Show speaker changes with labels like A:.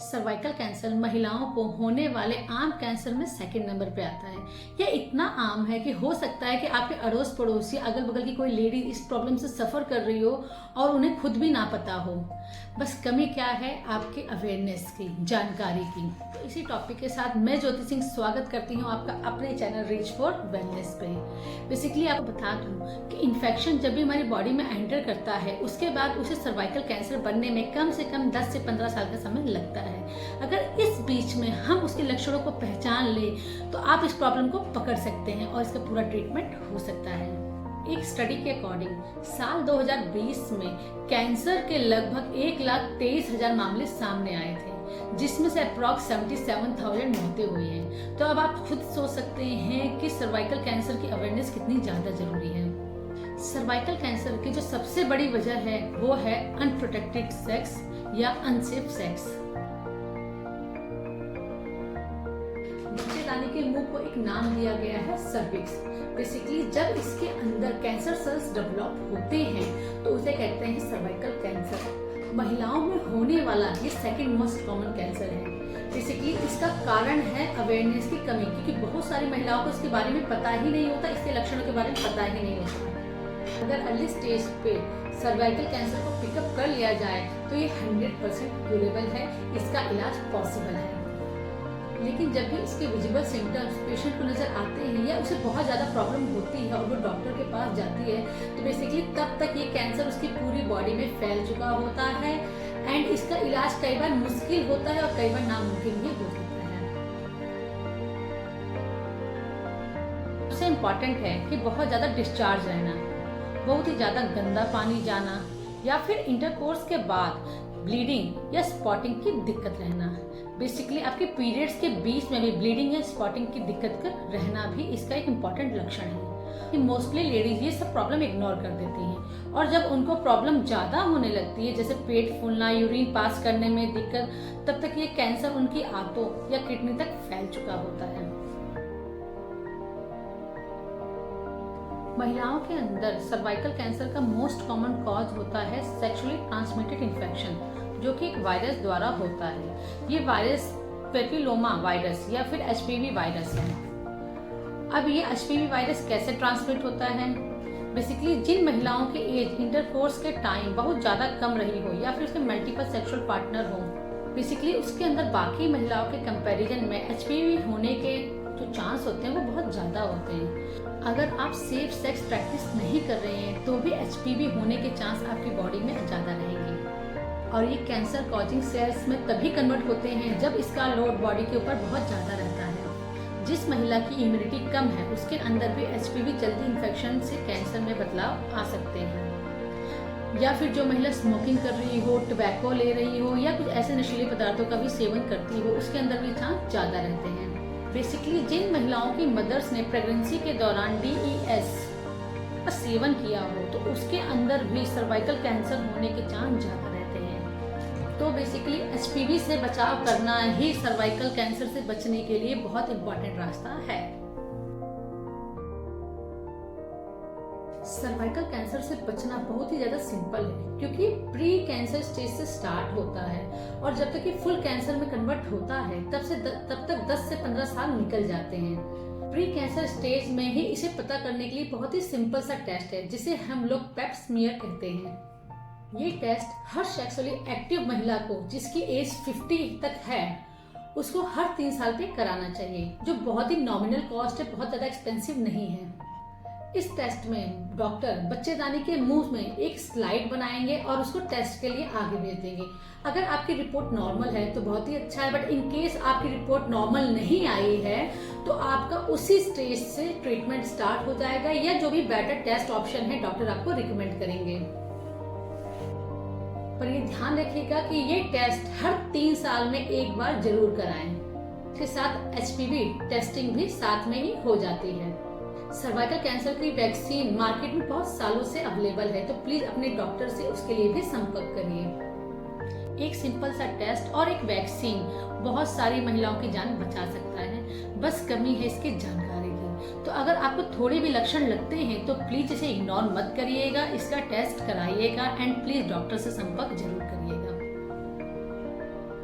A: Cervical cancer महिलाओं को होने वाले आम कैंसर में सेकंड नंबर पे आता है। यह इतना आम है कि हो सकता है कि आपके अड़ोस पड़ोस या अगल बगल की कोई लेडी इस प्रॉब्लम से सफ़र कर रही हो और उन्हें खुद भी ना पता हो। बस कमी क्या है, आपके अवेयरनेस की, जानकारी की। तो इसी टॉपिक के साथ मैं ज्योति सिंह स्वागत करती हूँ आपका अपने चैनल रीच फॉर वेलनेस पे। बेसिकली आपको बता दूँ कि इन्फेक्शन जब भी हमारी बॉडी में एंटर करता है उसके बाद उसे सर्वाइकल कैंसर बनने में कम से कम 10 से 15 साल का समय लगता है। अगर इस बीच में हम उसके लक्षणों को पहचान लें तो आप इस प्रॉब्लम को पकड़ सकते हैं और इसका पूरा ट्रीटमेंट हो सकता है। एक स्टडी के अकॉर्डिंग साल 2020 में कैंसर के लगभग 1,23,000 मामले सामने आए थे, जिसमें से अप्रॉक्स 77,000 मौतें हुई हैं। तो अब आप खुद सोच सकते हैं कि सर्वाइकल कैंसर की अवेयरनेस कितनी ज़्यादा जरूरी है। सर्वाइकल कैंसर की जो सबसे बड़ी वजह है वो है अनप्रोटेक्टेड सेक्स या अनसेफ सेक्स। बच्चेदानी के मुंह को एक नाम दिया गया है सर्विक्स। बेसिकली जब इसके अंदर कैंसर सेल्स डेवलप होते हैं तो उसे कहते हैं सर्वाइकल कैंसर। महिलाओं में होने वाला ये सेकंड मोस्ट कॉमन कैंसर है। बेसिकली इसका कारण है अवेयरनेस की कमी, क्योंकि बहुत सारी महिलाओं को इसके बारे में पता ही नहीं होता, इसके लक्षणों के बारे में पता ही नहीं होता। अगर अर्ली स्टेज पे सर्वाइकल कैंसर को पिकअप कर लिया जाए तो ये 100% क्यूरेबल है, इसका इलाज पॉसिबल है। लेकिन जब भी इसके विजिबल सिम्टम्स पेशेंट को नजर आते हैं या उसे बहुत ज़्यादा प्रॉब्लम होती है और वो डॉक्टर के पास जाती है तो बेसिकली तब तक ये कैंसर उसकी पूरी बॉडी में फैल चुका होता है एंड इसका इलाज कई बार मुश्किल होता है और कई बार नामुमकिन भी हो सकता है। सबसे इम्पॉर्टेंट है कि बहुत ज़्यादा डिस्चार्ज रहना, बहुत ही ज़्यादा गंदा पानी जाना या फिर इंटरकोर्स के बाद ब्लीडिंग या स्पॉटिंग की दिक्कत रहना। बेसिकली आपके पीरियड्स के बीच में भी ब्लीडिंग या स्पॉटिंग की दिक्कत का रहना भी इसका एक इम्पॉर्टेंट लक्षण है। कि मोस्टली लेडीज ये सब प्रॉब्लम इग्नोर कर देती हैं और जब उनको प्रॉब्लम ज़्यादा होने लगती है, जैसे पेट फूलना, यूरिन पास करने में दिक्कत, तब तक ये कैंसर उनकी आंतों या किडनी तक फैल चुका होता है। महिलाओं के अंदर सर्वाइकल कैंसर का मोस्ट कॉमन कॉज होता है सेक्सुअली ट्रांसमिटेड इन्फेक्शन, जो कि एक वायरस द्वारा होता है। ये वायरस पेपिलोमा वायरस या फिर एचपीवी वायरस है। अब ये एचपीवी वायरस कैसे ट्रांसमिट होता है? बेसिकली जिन महिलाओं की एज इंटरकोर्स के टाइम बहुत ज़्यादा कम रही हो या फिर उसके मल्टीपल सेक्सुअल पार्टनर हो, बेसिकली उसके अंदर बाकी महिलाओं के कंपैरिजन में एचपीवी होने के जो चांस होते हैं वो बहुत ज़्यादा होते हैं। अगर आप सेफ सेक्स प्रैक्टिस नहीं कर रहे हैं तो भी एचपीवी होने के चांस आपकी बॉडी में ज़्यादा रहेंगे। और ये कैंसर कॉजिंग सेल्स में तभी कन्वर्ट होते हैं जब इसका लोड बॉडी के ऊपर बहुत ज़्यादा रहता है। जिस महिला की इम्यूनिटी कम है उसके अंदर भी एचपीवी जल्दी इन्फेक्शन से कैंसर में बदलाव आ सकते हैं। या फिर जो महिला स्मोकिंग कर रही हो, टबैको ले रही हो या कुछ ऐसे नशीले पदार्थों का भी सेवन करती हो, उसके अंदर भी चांस ज़्यादा रहते हैं। बेसिकली जिन महिलाओं की मदर्स ने प्रेगनेंसी के दौरान DES का सेवन किया हो तो उसके अंदर भी सर्वाइकल कैंसर होने के चांस ज़्यादा रहते हैं। तो बेसिकली एचपीवी से बचाव करना ही सर्वाइकल कैंसर से बचने के लिए बहुत इम्पोर्टेंट रास्ता है। सर्वाइकल कैंसर से बचना बहुत ही ज़्यादा सिंपल है, क्योंकि प्री कैंसर स्टेज से स्टार्ट होता है और जब तक ये फुल कैंसर में कन्वर्ट होता है तब तक 10 से 15 साल निकल जाते हैं। प्री कैंसर स्टेज में ही इसे पता करने के लिए बहुत ही सिंपल सा टेस्ट है जिसे हम लोग पेप स्मीयर कहते हैं। ये टेस्ट हर सेक्सुअली एक्टिव महिला को जिसकी एज 50 तक है उसको हर 3 साल पे कराना चाहिए, जो बहुत ही नॉमिनल कॉस्ट है, बहुत ज़्यादा एक्सपेंसिव नहीं है। इस टेस्ट में डॉक्टर बच्चेदानी के मुंह में एक स्लाइड बनाएंगे और उसको टेस्ट के लिए आगे भेज देंगे। अगर आपकी रिपोर्ट नॉर्मल है तो बहुत ही अच्छा है, बट इन केस आपकी रिपोर्ट नॉर्मल नहीं आई है तो आपका उसी स्टेज से ट्रीटमेंट स्टार्ट हो जाएगा या जो भी बेटर टेस्ट ऑप्शन है डॉक्टर आपको रिकमेंड करेंगे। पर ये ध्यान रखिएगा कि ये टेस्ट हर 3 साल में एक बार जरूर कराएं। इसके साथ एचपीवी टेस्टिंग भी साथ में ही हो जाती है। सर्वाइकल कैंसर की वैक्सीन मार्केट में बहुत सालों से अवेलेबल है, तो प्लीज अपने डॉक्टर से उसके लिए भी संपर्क करिए। एक सिंपल सा टेस्ट और एक वैक्सीन बहुत सारी महिलाओं की जान बचा सकता है, बस कमी है इसकी जानकारी की। तो अगर आपको थोड़े भी लक्षण लगते हैं तो प्लीज इसे इग्नोर मत करिएगा, इसका टेस्ट कराइएगा एंड प्लीज डॉक्टर से संपर्क जरूर करिए।